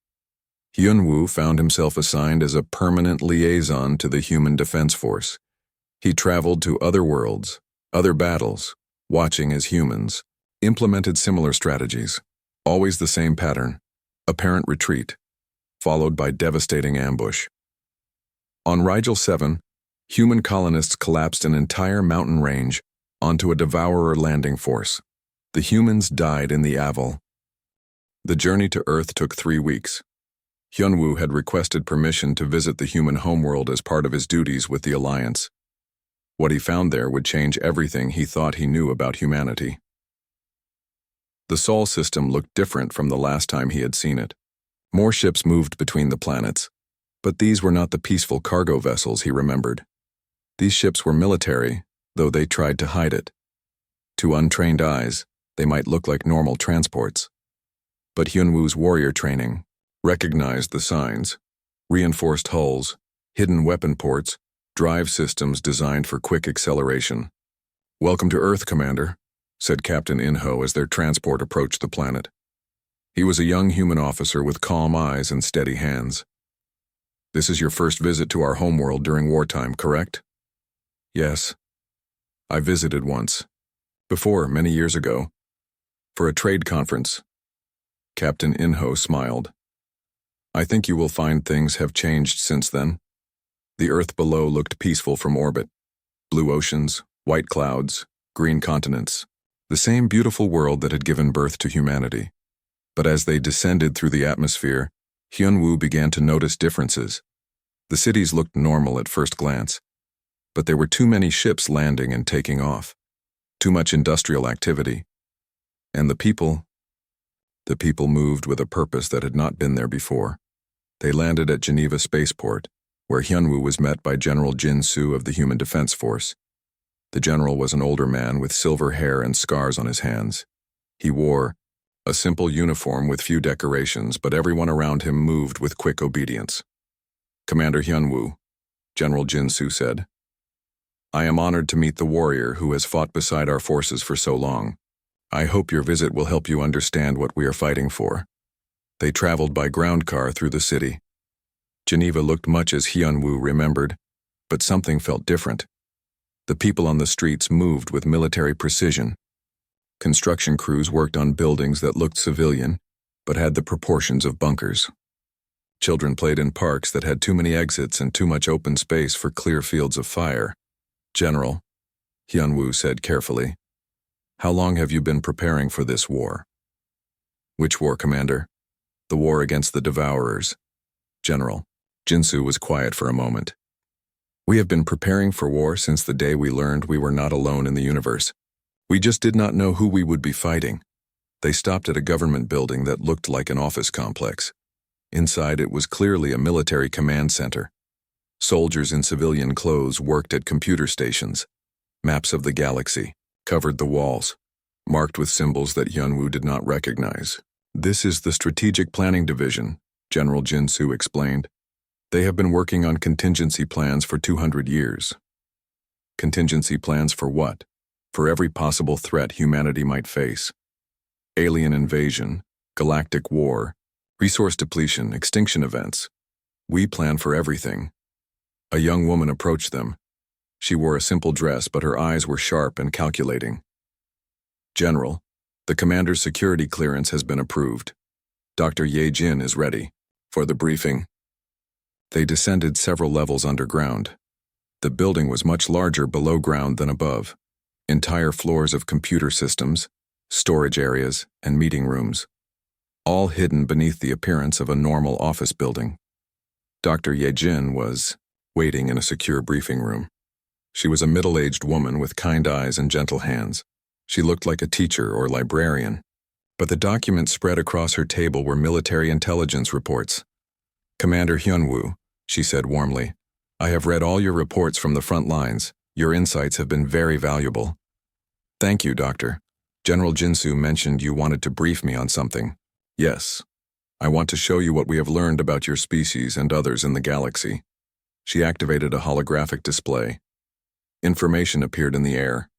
Hyun-woo found himself assigned as a permanent liaison to the Human Defense Force. He traveled to other worlds, other battles, watching as humans implemented similar strategies. Always the same pattern: apparent retreat, followed by devastating ambush. On Rigel 7, human colonists collapsed an entire mountain range onto a Devourer landing force. The humans died in the Aval. The journey to Earth took 3 weeks. Hyun-woo had requested permission to visit the human homeworld as part of his duties with the Alliance. What he found there would change everything he thought he knew about humanity. The Sol system looked different from the last time he had seen it. More ships moved between the planets, but these were not the peaceful cargo vessels he remembered. These ships were military, though they tried to hide it. To untrained eyes, they might look like normal transports. But Hyun-woo's warrior training recognized the signs: reinforced hulls, hidden weapon ports, drive systems designed for quick acceleration. "Welcome to Earth, Commander," said Captain In-ho as their transport approached the planet. He was a young human officer with calm eyes and steady hands. "This is your first visit to our homeworld during wartime, correct?" "Yes. I visited once. Before, many years ago. For a trade conference." Captain In-ho smiled. "I think you will find things have changed since then." The Earth below looked peaceful from orbit. Blue oceans, white clouds, green continents. The same beautiful world that had given birth to humanity. But as they descended through the atmosphere, Hyun-woo began to notice differences. The cities looked normal at first glance, but there were too many ships landing and taking off. Too much industrial activity. And the people moved with a purpose that had not been there before. They landed at Geneva Spaceport, where Hyunwoo was met by General Jin Soo of the Human Defense Force. The general was an older man with silver hair and scars on his hands. He wore a simple uniform with few decorations, but everyone around him moved with quick obedience. "Commander Hyunwoo," General Jin Soo said, "I am honored to meet the warrior who has fought beside our forces for so long. I hope your visit will help you understand what we are fighting for." They traveled by ground car through the city. Geneva looked much as Hyunwoo remembered, but something felt different. The people on the streets moved with military precision. Construction crews worked on buildings that looked civilian, but had the proportions of bunkers. Children played in parks that had too many exits and too much open space for clear fields of fire. "General," Hyunwoo said carefully, "how long have you been preparing for this war?" "Which war, Commander?" "The war against the Devourers." "General." Jinsu was quiet for a moment. "We have been preparing for war since the day we learned we were not alone in the universe. We just did not know who we would be fighting." They stopped at a government building that looked like an office complex. Inside, it was clearly a military command center. Soldiers in civilian clothes worked at computer stations. Maps of the galaxy covered the walls, marked with symbols that Hyunwoo did not recognize. "This is the Strategic Planning Division," General Jin Soo explained. "They have been working on contingency plans for 200 years. Contingency plans for what? For every possible threat humanity might face. Alien invasion, galactic war, resource depletion, extinction events. We plan for everything." A young woman approached them. She wore a simple dress, but her eyes were sharp and calculating. "General, the commander's security clearance has been approved. Dr. Ye Jin is ready for the briefing." They descended several levels underground. The building was much larger below ground than above. Entire floors of computer systems, storage areas, and meeting rooms, all hidden beneath the appearance of a normal office building. Dr. Ye Jin was waiting in a secure briefing room. She was a middle-aged woman with kind eyes and gentle hands. She looked like a teacher or librarian, but the documents spread across her table were military intelligence reports. "Commander Hyunwoo," she said warmly, "I have read all your reports from the front lines. Your insights have been very valuable." "Thank you, Doctor. General Jinsu mentioned you wanted to brief me on something." "Yes. I want to show you what we have learned about your species and others in the galaxy." She activated a holographic display. Information appeared in the air.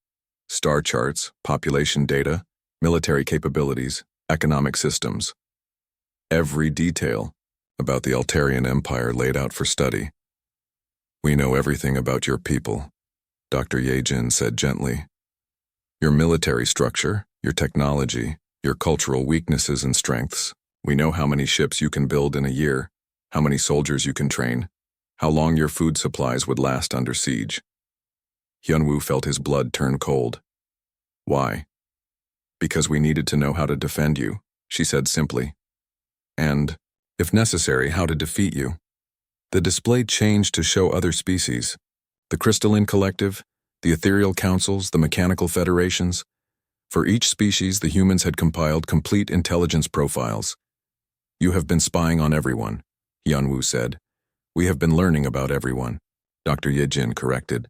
Star charts, population data, military capabilities, economic systems. Every detail about the Altarian Empire laid out for study. "We know everything about your people," Dr. Yejin said gently. "Your military structure, your technology, your cultural weaknesses and strengths. We know how many ships you can build in a year, how many soldiers you can train, how long your food supplies would last under siege." Hyunwoo felt his blood turn cold. "Why?" "Because we needed to know how to defend you," she said simply. "And, if necessary, how to defeat you." The display changed to show other species. The Crystalline Collective, the Ethereal Councils, the Mechanical Federations. For each species, the humans had compiled complete intelligence profiles. "You have been spying on everyone," Hyunwoo said. "We have been learning about everyone," Dr. Yejin corrected.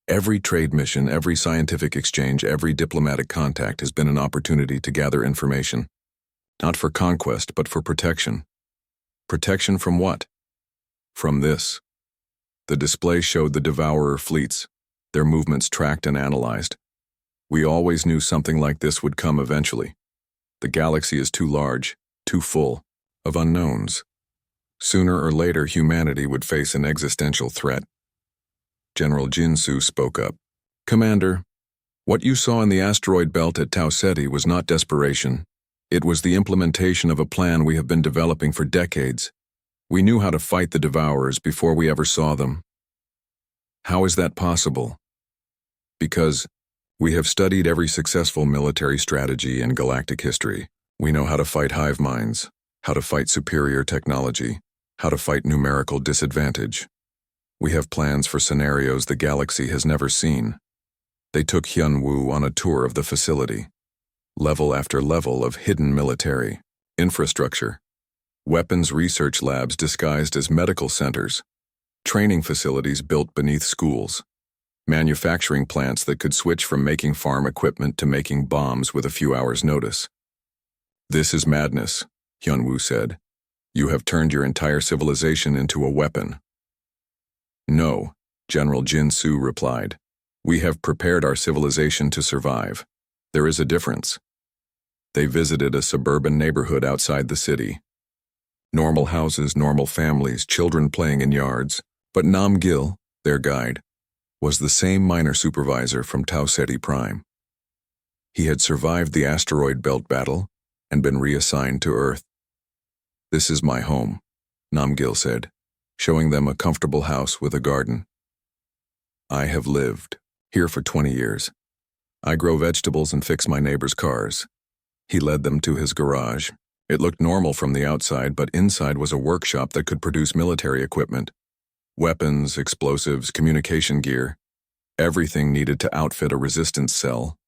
"Every trade mission, every scientific exchange, every diplomatic contact has been an opportunity to gather information. Not for conquest, but for protection." "Protection from what?" "From this." The display showed the Devourer fleets, their movements tracked and analyzed. "We always knew something like this would come eventually. The galaxy is too large, too full, of unknowns. Sooner or later, humanity would face an existential threat." General Jinsu spoke up. "Commander, what you saw in the asteroid belt at Tau Ceti was not desperation. It was the implementation of a plan we have been developing for decades. We knew how to fight the Devourers before we ever saw them." "How is that possible?" "Because we have studied every successful military strategy in galactic history. We know how to fight hive minds, how to fight superior technology, how to fight numerical disadvantage. We have plans for scenarios the galaxy has never seen." They took Hyunwoo on a tour of the facility. Level after level of hidden military infrastructure. weapons research labs disguised as medical centers, training facilities built beneath schools, manufacturing plants that could switch from making farm equipment to making bombs with a few hours' notice. "This is madness," Hyunwoo said. "You have turned your entire civilization into a weapon." "No," General Jin Soo replied. "We have prepared our civilization to survive. There is a difference." They visited a suburban neighborhood outside the city. Normal houses, normal families, children playing in yards. But Nam Gil, their guide, was the same minor supervisor from Tau Ceti Prime. He had survived the asteroid belt battle and been reassigned to Earth. "This is my home," Nam Gil said, showing them a comfortable house with a garden. "I have lived here for 20 years. I grow vegetables and fix my neighbors' cars." He led them to his garage. It looked normal from the outside, but inside was a workshop that could produce military equipment. Weapons, explosives, communication gear. Everything needed to outfit a resistance cell.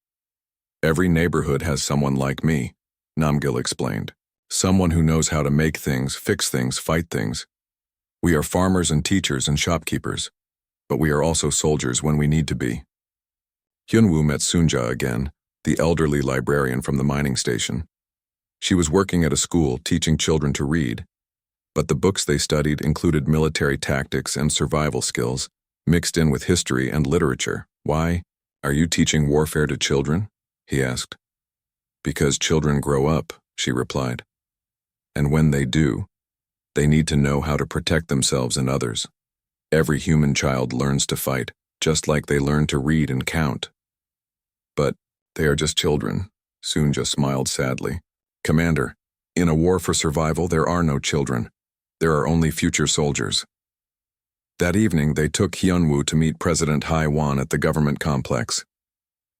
"Every neighborhood has someone like me," Namgil explained. "Someone who knows how to make things, fix things, fight things. We are farmers and teachers and shopkeepers, but we are also soldiers when we need to be." Hyunwoo met Sunja again, the elderly librarian from the mining station. She was working at a school teaching children to read, but the books they studied included military tactics and survival skills, mixed in with history and literature. "Why are you teaching warfare to children?" he asked. "Because children grow up," she replied. "And when they do, they need to know how to protect themselves and others. Every human child learns to fight, just like they learn to read and count." "But they are just children," Sunja smiled sadly. "Commander, in a war for survival there are no children. There are only future soldiers." That evening they took Hyunwoo to meet President Haiwan at the government complex.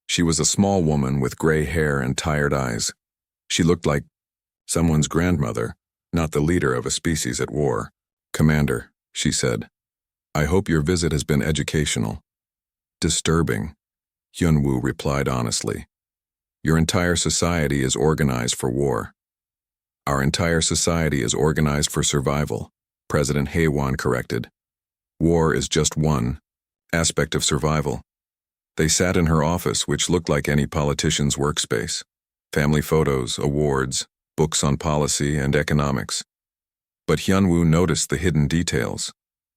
She was a small woman with gray hair and tired eyes. She looked like someone's grandmother, not the leader of a species at war. "Commander," she said, "I hope your visit has been educational." "Disturbing," Hyunwoo replied honestly. "Your entire society is organized for war." "Our entire society is organized for survival," President Haiwan corrected. "War is just one aspect of survival." They sat in her office, which looked like any politician's workspace. Family photos, awards, books on policy and economics. But Hyunwoo noticed the hidden details: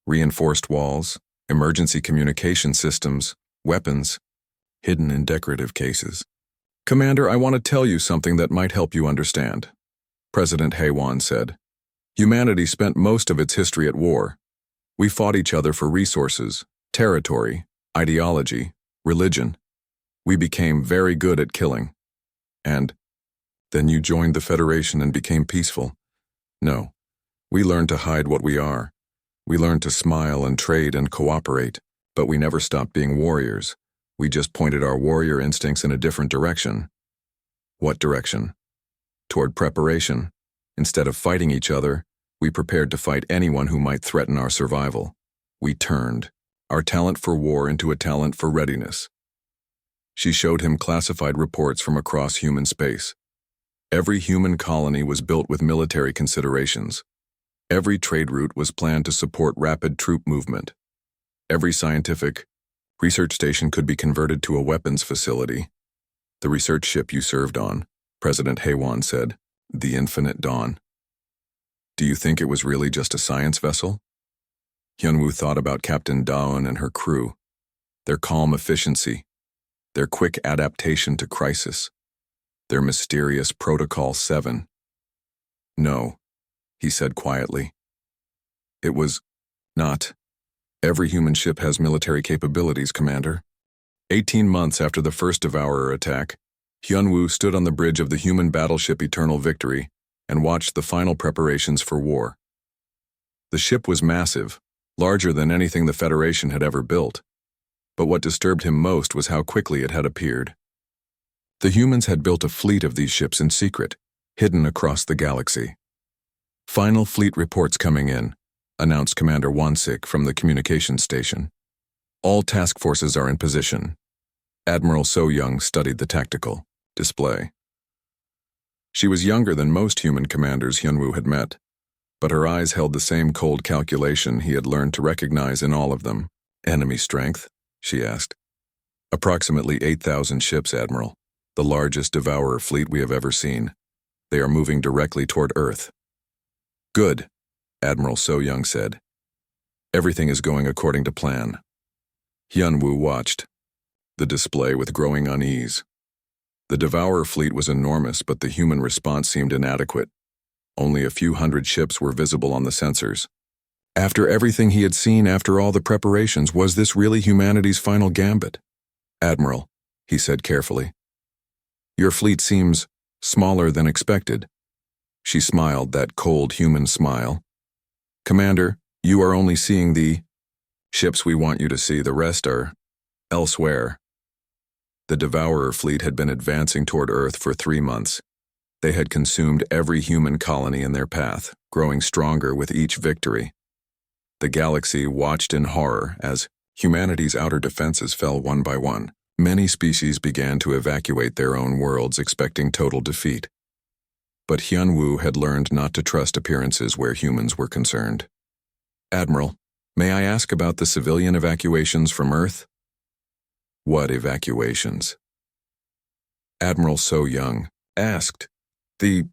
reinforced walls, emergency communication systems, weapons, hidden in decorative cases. "Commander, I want to tell you something that might help you understand," President Haiwan said. "Humanity spent most of its history at war. We fought each other for resources, territory, ideology, religion. We became very good at killing. And then you joined the Federation and became peaceful. No, we learned to hide what we are. We learned to smile and trade and cooperate, but we never stopped being warriors. We just pointed our warrior instincts in a different direction." "What direction?" "Toward preparation. Instead of fighting each other, we prepared to fight anyone who might threaten our survival. We turned our talent for war into a talent for readiness." She showed him classified reports from across human space. Every human colony was built with military considerations. Every trade route was planned to support rapid troop movement. Every scientific research station could be converted to a weapons facility. "The research ship you served on," President Haiwan said, "the Infinite Dawn. Do you think it was really just a science vessel?" Hyunwoo thought about Captain Dawn and her crew, their calm efficiency, their quick adaptation to crisis, their mysterious Protocol 7. "No," he said quietly. "It was not. Every human ship has military capabilities, Commander." 18 months after the first Devourer attack, Hyunwoo stood on the bridge of the human battleship Eternal Victory and watched the final preparations for war. The ship was massive, larger than anything the Federation had ever built. But what disturbed him most was how quickly it had appeared. The humans had built a fleet of these ships in secret, hidden across the galaxy. "Final fleet reports coming in," announced Commander Wansik from the communications station. "All task forces are in position." Admiral So-young studied the tactical display. She was younger than most human commanders Hyunwoo had met. but her eyes held the same cold calculation he had learned to recognize in all of them. Enemy strength? She asked. Approximately 8,000 ships, Admiral. The largest devourer fleet we have ever seen. They are moving directly toward Earth. Good, Admiral So-Young said. Everything is going according to plan. Hyun-Woo watched the display with growing unease. The devourer fleet was enormous, but the human response seemed inadequate. Only a few hundred ships were visible on the sensors. After everything he had seen, after all the preparations, was this really humanity's final gambit? Admiral, he said carefully. Your fleet seems smaller than expected. She smiled, that cold human smile. Commander, you are only seeing the ships we want you to see. The rest are elsewhere. The devourer fleet had been advancing toward Earth for 3 months. They had consumed every human colony in their path, growing stronger with each victory. The galaxy watched in horror as humanity's outer defenses fell one by one. Many species began to evacuate their own worlds, expecting total defeat. But Hyun-Woo had learned not to trust appearances where humans were concerned. Admiral, may I ask about the civilian evacuations from Earth? What evacuations? Admiral So-Young asked. The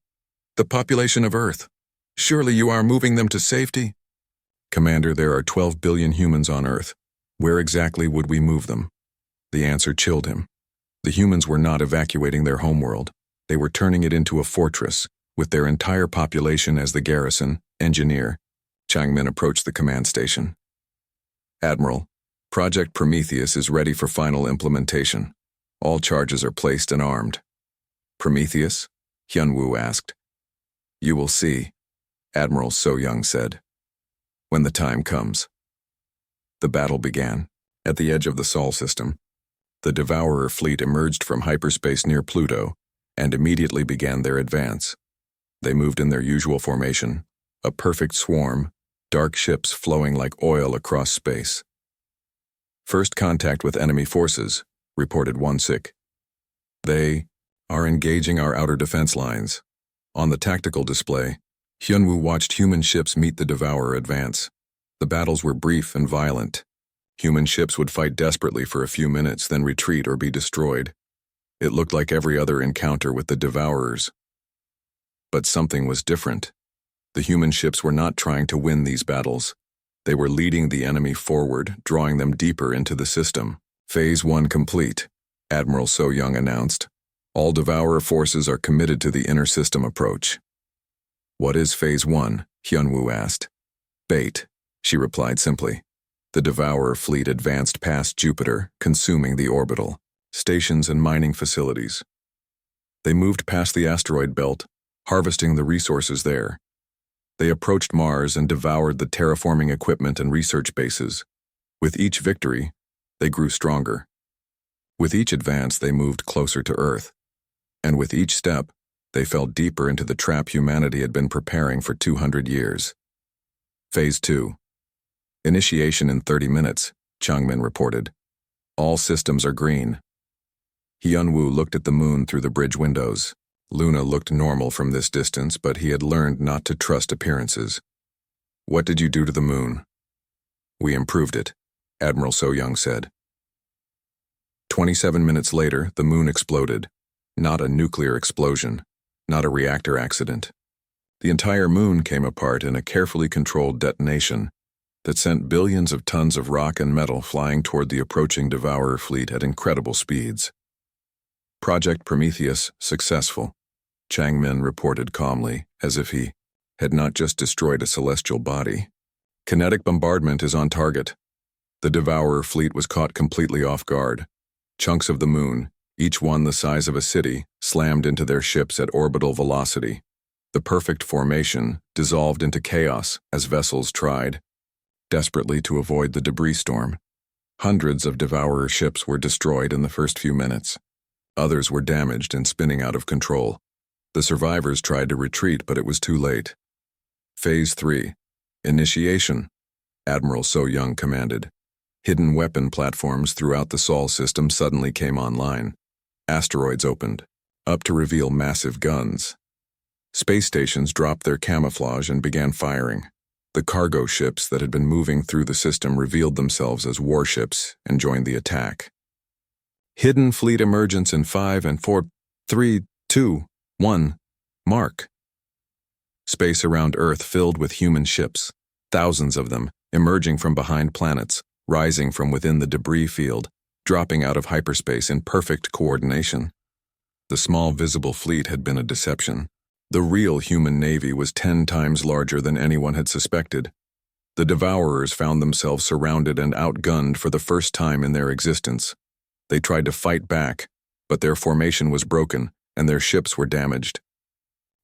population of Earth. Surely you are moving them to safety? Commander, there are 12 billion humans on Earth. Where exactly would we move them? The answer chilled him. The humans were not evacuating their homeworld. They were turning it into a fortress, with their entire population as the garrison. Engineer Changmin approached the command station. Admiral, Project Prometheus is ready for final implementation. All charges are placed and armed. Prometheus? Hyun-Woo asked. You will see, Admiral So-Young said. When the time comes. The battle began. At the edge of the Sol system, the Devourer fleet emerged from hyperspace near Pluto and immediately began their advance. They moved in their usual formation, a perfect swarm, dark ships flowing like oil across space. First contact with enemy forces, reported Won-Sik. They are engaging our outer defense lines. On the tactical display, Hyun-Woo watched human ships meet the Devourer advance. The battles were brief and violent. Human ships would fight desperately for a few minutes, then retreat or be destroyed. It looked like every other encounter with the Devourers. But something was different. The human ships were not trying to win these battles. They were leading the enemy forward, drawing them deeper into the system. Phase 1 complete, Admiral So-Young announced. All Devourer forces are committed to the inner system approach. What is Phase 1? Hyun-Woo asked. Bait, she replied simply. The Devourer fleet advanced past Jupiter, consuming the orbital, stations and mining facilities. They moved past the asteroid belt, harvesting the resources there. They approached Mars and devoured the terraforming equipment and research bases. With each victory, they grew stronger. With each advance, they moved closer to Earth. And with each step, they fell deeper into the trap humanity had been preparing for 200 years. Phase 2. Initiation in 30 minutes, Changmin reported. All systems are green. Hyun-Woo looked at the moon through the bridge windows. Luna looked normal from this distance, but he had learned not to trust appearances. What did you do to the moon? We improved it, Admiral So-Young said. 27 minutes later, the moon exploded. Not a nuclear explosion, not a reactor accident. The entire moon came apart in a carefully controlled detonation that sent billions of tons of rock and metal flying toward the approaching Devourer fleet at incredible speeds. Project Prometheus successful, Changmin reported calmly, as if he had not just destroyed a celestial body. Kinetic bombardment is on target. The Devourer fleet was caught completely off guard. Chunks of the moon, each one the size of a city, slammed into their ships at orbital velocity. The perfect formation dissolved into chaos as vessels tried desperately to avoid the debris storm. Hundreds of Devourer ships were destroyed in the first few minutes. Others were damaged and spinning out of control. The survivors tried to retreat, but it was too late. Phase 3. Initiation, Admiral So-Young commanded. Hidden weapon platforms throughout the Sol system suddenly came online. Asteroids opened, up to reveal massive guns. Space stations dropped their camouflage and began firing. The cargo ships that had been moving through the system revealed themselves as warships and joined the attack. Hidden fleet emergence in 5 and 4, 3, 2, 1, mark. Space around Earth filled with human ships, thousands of them, emerging from behind planets, rising from within the debris field, dropping out of hyperspace in perfect coordination. The small visible fleet had been a deception. The real human navy was 10 times larger than anyone had suspected. The Devourers found themselves surrounded and outgunned for the first time in their existence. They tried to fight back, but their formation was broken and their ships were damaged.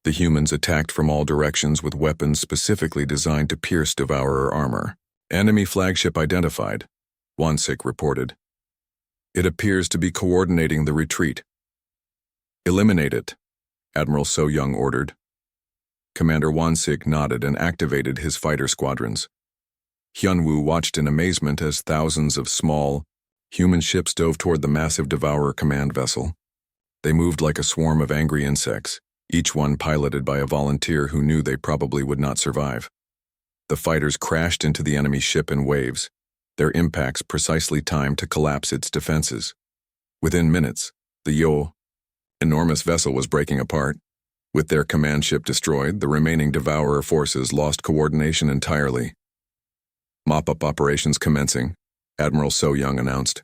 The humans attacked from all directions with weapons specifically designed to pierce Devourer armor. Enemy flagship identified, Wansik reported. It appears to be coordinating the retreat. Eliminate it, Admiral So Young ordered. Commander Wansik nodded and activated his fighter squadrons. Hyunwoo watched in amazement as thousands of small, human ships dove toward the massive Devourer command vessel. They moved like a swarm of angry insects, each one piloted by a volunteer who knew they probably would not survive. The fighters crashed into the enemy ship in waves, their impacts precisely timed to collapse its defenses. Within minutes, the enormous vessel was breaking apart. With their command ship destroyed, the remaining Devourer forces lost coordination entirely. Mop-up operations commencing, Admiral So Young announced.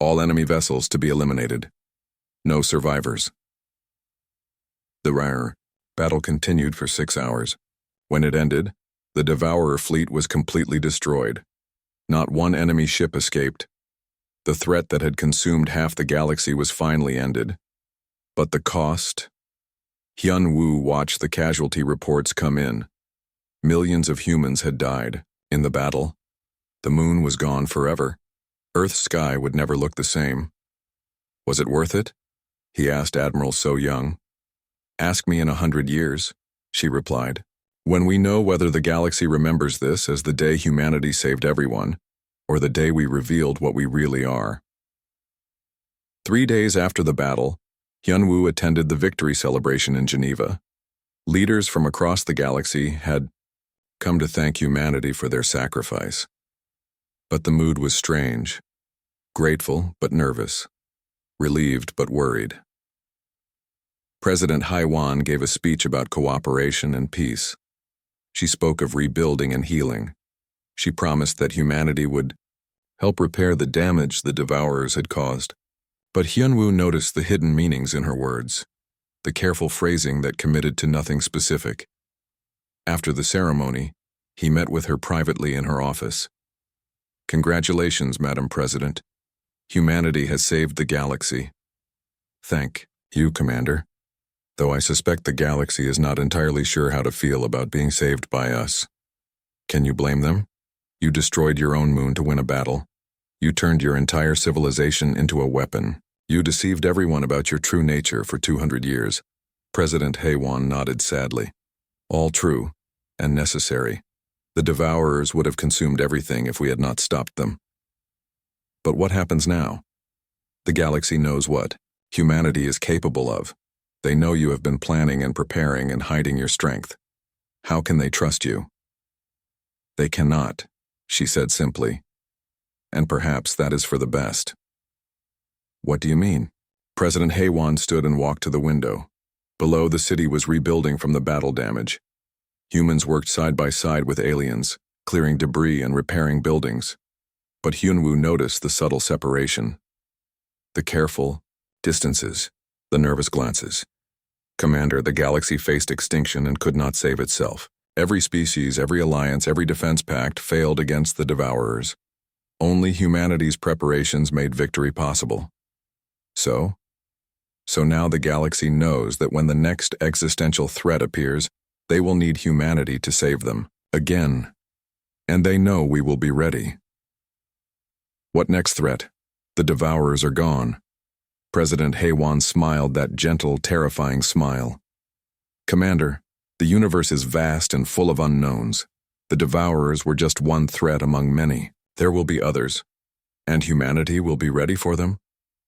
All enemy vessels to be eliminated. No survivors. The battle continued for 6 hours. When it ended, the Devourer fleet was completely destroyed. Not one enemy ship escaped. The threat that had consumed half the galaxy was finally ended. But the cost? Hyunwoo watched the casualty reports come in. Millions of humans had died. In the battle, the moon was gone forever. Earth's sky would never look the same. Was it worth it? He asked Admiral So Young. Ask me in 100 years, she replied. When we know whether the galaxy remembers this as the day humanity saved everyone, or the day we revealed what we really are. 3 days after the battle, Hyunwoo attended the victory celebration in Geneva. Leaders from across the galaxy had come to thank humanity for their sacrifice. But the mood was strange, grateful but nervous, relieved but worried. President Haiwan gave a speech about cooperation and peace. She spoke of rebuilding and healing. She promised that humanity would help repair the damage the Devourers had caused. But Hyunwoo noticed the hidden meanings in her words, the careful phrasing that committed to nothing specific. After the ceremony, he met with her privately in her office. Congratulations, Madam President. Humanity has saved the galaxy. Thank you, Commander. Though I suspect the galaxy is not entirely sure how to feel about being saved by us. Can you blame them? You destroyed your own moon to win a battle. You turned your entire civilization into a weapon. You deceived everyone about your true nature for 200 years. President Haiwan nodded sadly. All true, and necessary. The Devourers would have consumed everything if we had not stopped them. But what happens now? The galaxy knows what humanity is capable of. They know you have been planning and preparing and hiding your strength. How can they trust you? They cannot, she said simply. And perhaps that is for the best. What do you mean? President Haiwan stood and walked to the window. Below, the city was rebuilding from the battle damage. Humans worked side by side with aliens, clearing debris and repairing buildings. But Hyunwoo noticed the subtle separation. The careful distances, the nervous glances. Commander, the galaxy faced extinction and could not save itself. Every species, every alliance, every defense pact failed against the Devourers. Only humanity's preparations made victory possible. So now the galaxy knows that when the next existential threat appears, they will need humanity to save them, again. And they know we will be ready. What next threat? The Devourers are gone. President Haiwan smiled that gentle, terrifying smile. Commander, the universe is vast and full of unknowns. The Devourers were just one threat among many. There will be others. And humanity will be ready for them?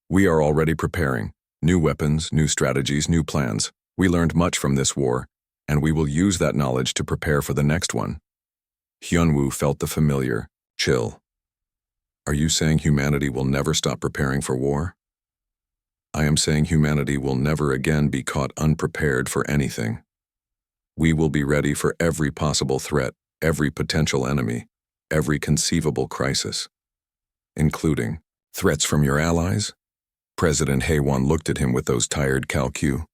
We are already preparing. New weapons, new strategies, new plans. We learned much from this war, and we will use that knowledge to prepare for the next one. Hyunwoo felt the familiar chill. Are you saying humanity will never stop preparing for war? I am saying humanity will never again be caught unprepared for anything. We will be ready for every possible threat, every potential enemy, every conceivable crisis, including threats from your allies. President Haewon looked at him with those tired calcu.